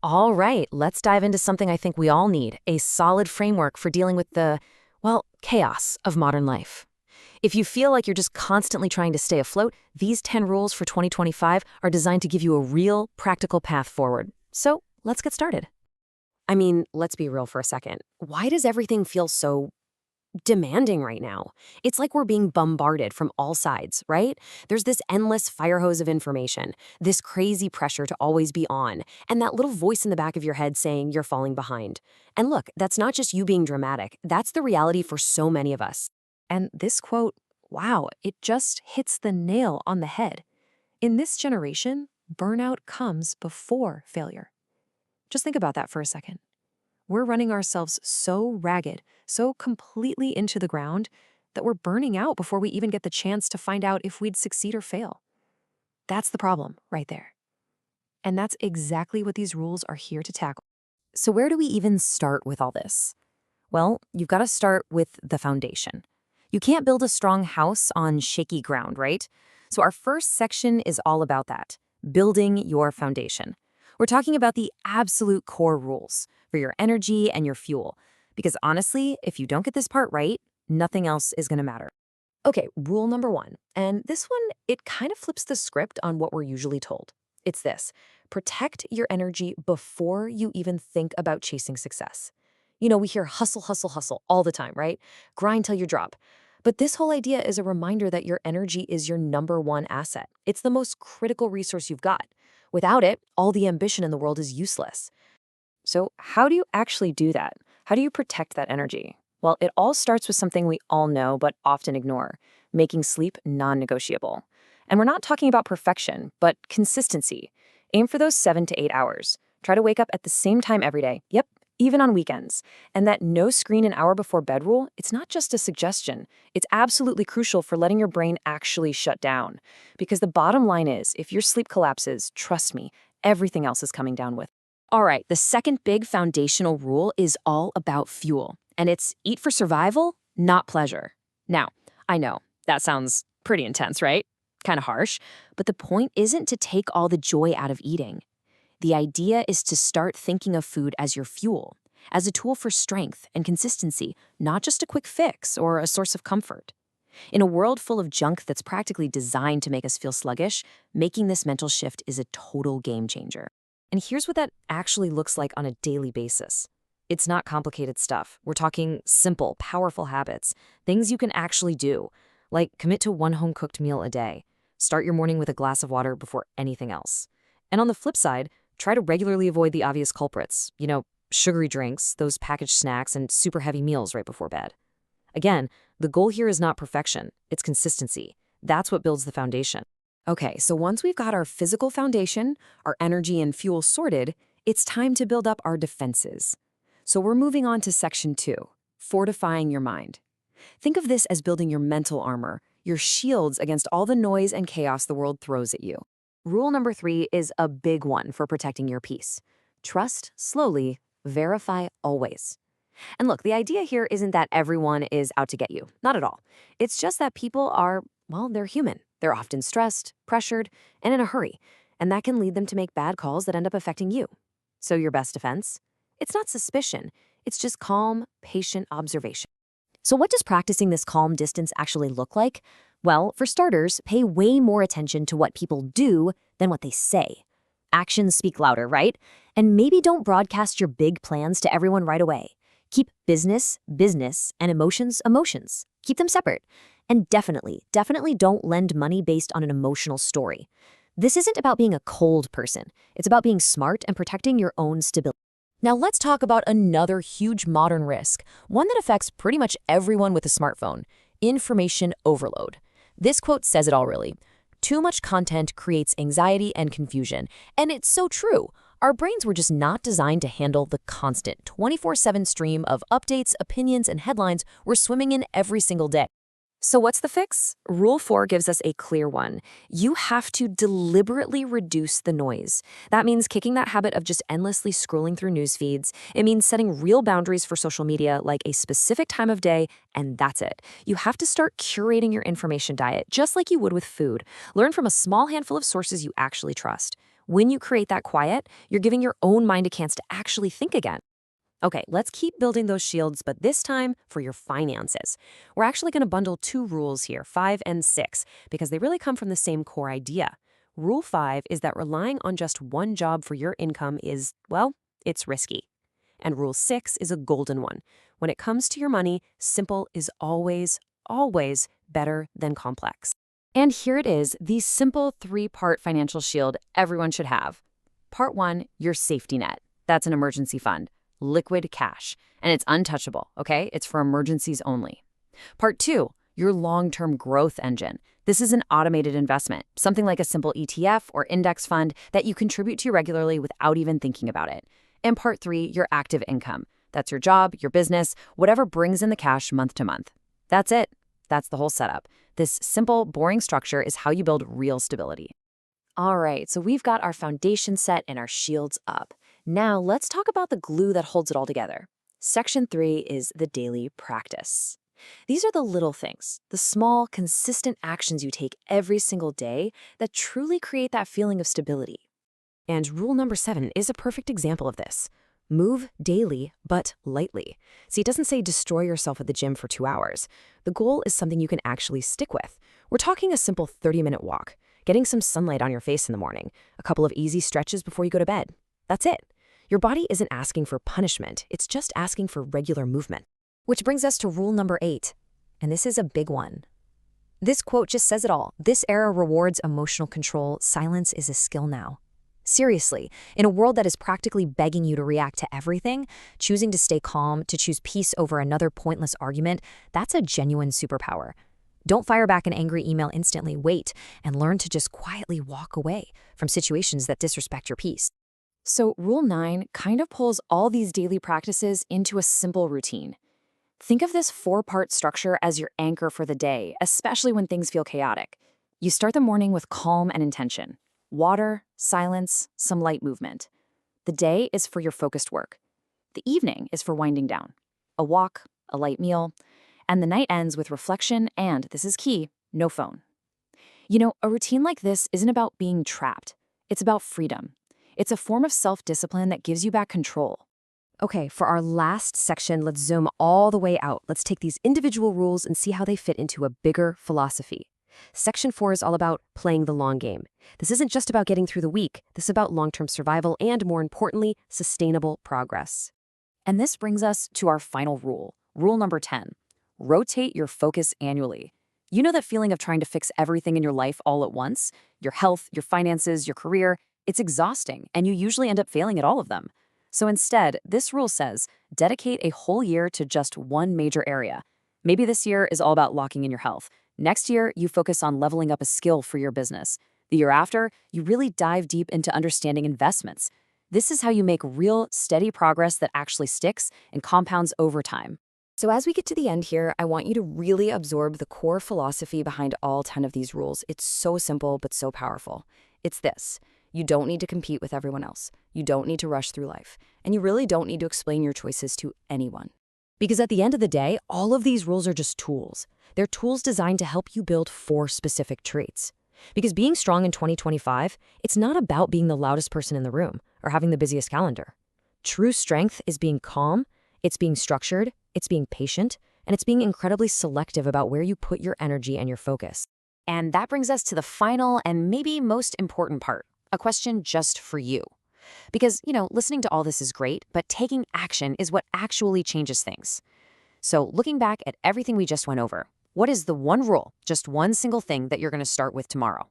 All right, let's dive into something I think we all need, a solid framework for dealing with the, well, chaos of modern life. If you feel like you're just constantly trying to stay afloat, these 10 rules for 2025 are designed to give you a real, practical path forward. So let's get started. I mean, let's be real for a second. Why does everything feel so demanding right now? It's like we're being bombarded from all sides, right? There's this endless fire hose of information, this crazy pressure to always be on, and that little voice in the back of your head saying you're falling behind. And look, that's not just you being dramatic, that's the reality for so many of us. And this quote, wow, it just hits the nail on the head. In this generation, burnout comes before failure. Just think about that for a second. We're running ourselves so ragged, so completely into the ground, that we're burning out before we even get the chance to find out if we'd succeed or fail. That's the problem right there. And that's exactly what these rules are here to tackle. So where do we even start with all this? Well, you've got to start with the foundation. You can't build a strong house on shaky ground, right? So our first section is all about that, building your foundation. We're talking about the absolute core rules for your energy and your fuel. Because honestly, if you don't get this part right, nothing else is going to matter. Okay, rule number one. And this one, it kind of flips the script on what we're usually told. It's this: protect your energy before you even think about chasing success. You know, we hear hustle, hustle, hustle all the time, right? Grind till you drop. But this whole idea is a reminder that your energy is your number one asset. It's the most critical resource you've got. Without it, all the ambition in the world is useless. So how do you actually do that? How do you protect that energy? Well, it all starts with something we all know but often ignore: making sleep non-negotiable. And we're not talking about perfection, but consistency. Aim for those 7 to 8 hours. Try to wake up at the same time every day. Yep, even on weekends. And that no screen an hour before bed rule, it's not just a suggestion. It's absolutely crucial for letting your brain actually shut down. Because the bottom line is, if your sleep collapses, trust me, everything else is coming down with it. All right, the second big foundational rule is all about fuel, and it's eat for survival, not pleasure. Now, I know, that sounds pretty intense, right? Kind of harsh, but the point isn't to take all the joy out of eating. The idea is to start thinking of food as your fuel, as a tool for strength and consistency, not just a quick fix or a source of comfort. In a world full of junk that's practically designed to make us feel sluggish, making this mental shift is a total game changer. And here's what that actually looks like on a daily basis. It's not complicated stuff. We're talking simple, powerful habits, things you can actually do, like commit to one home-cooked meal a day. Start your morning with a glass of water before anything else. And on the flip side, try to regularly avoid the obvious culprits, sugary drinks, those packaged snacks, and super heavy meals right before bed. Again, the goal here is not perfection, it's consistency. That's what builds the foundation. Okay, so once we've got our physical foundation, our energy and fuel sorted, it's time to build up our defenses. So we're moving on to section 2, fortifying your mind. Think of this as building your mental armor, your shields against all the noise and chaos the world throws at you. Rule number 3 is a big one for protecting your peace. Trust slowly, verify always. And look, the idea here isn't that everyone is out to get you. Not at all. It's just that people are, well, they're human. They're often stressed, pressured, and in a hurry, and that can lead them to make bad calls that end up affecting you. So your best defense? It's not suspicion. It's just calm, patient observation. So what does practicing this calm distance actually look like? Well, for starters, pay way more attention to what people do than what they say. Actions speak louder, right? And maybe don't broadcast your big plans to everyone right away. Keep business, business, and emotions, emotions. Keep them separate. And definitely don't lend money based on an emotional story. This isn't about being a cold person. It's about being smart and protecting your own stability. Now let's talk about another huge modern risk, one that affects pretty much everyone with a smartphone: information overload. This quote says it all, really. Too much content creates anxiety and confusion. And it's so true. Our brains were just not designed to handle the constant 24/7 stream of updates, opinions, and headlines we're swimming in every single day. So what's the fix? Rule 4 gives us a clear one. You have to deliberately reduce the noise. That means kicking that habit of just endlessly scrolling through news feeds. It means setting real boundaries for social media, like a specific time of day, and that's it. You have to start curating your information diet, just like you would with food. Learn from a small handful of sources you actually trust. When you create that quiet, you're giving your own mind a chance to actually think again. Okay, let's keep building those shields, but this time for your finances. We're actually going to bundle two rules here, 5 and 6, because they really come from the same core idea. Rule 5 is that relying on just one job for your income is, well, it's risky. And Rule 6 is a golden one. When it comes to your money, simple is always, always better than complex. And here it is, the simple 3-part financial shield everyone should have. Part 1, your safety net. That's an emergency fund. Liquid cash, and it's untouchable, okay? It's for emergencies only. Part 2, your long-term growth engine. This is an automated investment, something like a simple ETF or index fund that you contribute to regularly without even thinking about it. And Part 3, your active income. That's your job, your business, whatever brings in the cash month to month. That's it. That's the whole setup. This simple, boring structure is how you build real stability. All right, so we've got our foundation set and our shields up. Now let's talk about the glue that holds it all together. Section 3 is the daily practice. These are the little things, the small, consistent actions you take every single day that truly create that feeling of stability. And rule number 7 is a perfect example of this. Move daily, but lightly. See, it doesn't say destroy yourself at the gym for 2 hours. The goal is something you can actually stick with. We're talking a simple 30-minute walk, getting some sunlight on your face in the morning, a couple of easy stretches before you go to bed. That's it. Your body isn't asking for punishment, it's just asking for regular movement. Which brings us to rule number 8, and this is a big one. This quote just says it all. This era rewards emotional control. Silence is a skill now. Seriously, in a world that is practically begging you to react to everything, choosing to stay calm, to choose peace over another pointless argument, that's a genuine superpower. Don't fire back an angry email instantly. Wait and learn to just quietly walk away from situations that disrespect your peace. So rule 9 kind of pulls all these daily practices into a simple routine. Think of this 4-part structure as your anchor for the day, especially when things feel chaotic. You start the morning with calm and intention. Water, silence, some light movement. The day is for your focused work. The evening is for winding down. A walk, a light meal, and the night ends with reflection and, this is key, no phone. You know, a routine like this isn't about being trapped. It's about freedom. It's a form of self-discipline that gives you back control. Okay, for our last section, let's zoom all the way out. Let's take these individual rules and see how they fit into a bigger philosophy. Section 4 is all about playing the long game. This isn't just about getting through the week. This is about long-term survival and, more importantly, sustainable progress. And this brings us to our final rule, rule number 10. Rotate your focus annually. You know that feeling of trying to fix everything in your life all at once? Your health, your finances, your career. It's exhausting, and you usually end up failing at all of them. So instead, this rule says, dedicate a whole year to just one major area. Maybe this year is all about locking in your health. Next year, you focus on leveling up a skill for your business. The year after, you really dive deep into understanding investments. This is how you make real, steady progress that actually sticks and compounds over time. So as we get to the end here, I want you to really absorb the core philosophy behind all 10 of these rules. It's so simple, but so powerful. It's this. You don't need to compete with everyone else. You don't need to rush through life. And you really don't need to explain your choices to anyone. Because at the end of the day, all of these rules are just tools. They're tools designed to help you build 4 specific traits. Because being strong in 2025, it's not about being the loudest person in the room or having the busiest calendar. True strength is being calm, it's being structured, it's being patient, and it's being incredibly selective about where you put your energy and your focus. And that brings us to the final and maybe most important part, a question just for you. Because, listening to all this is great, but taking action is what actually changes things. So looking back at everything we just went over, what is the one rule, just one single thing that you're going to start with tomorrow?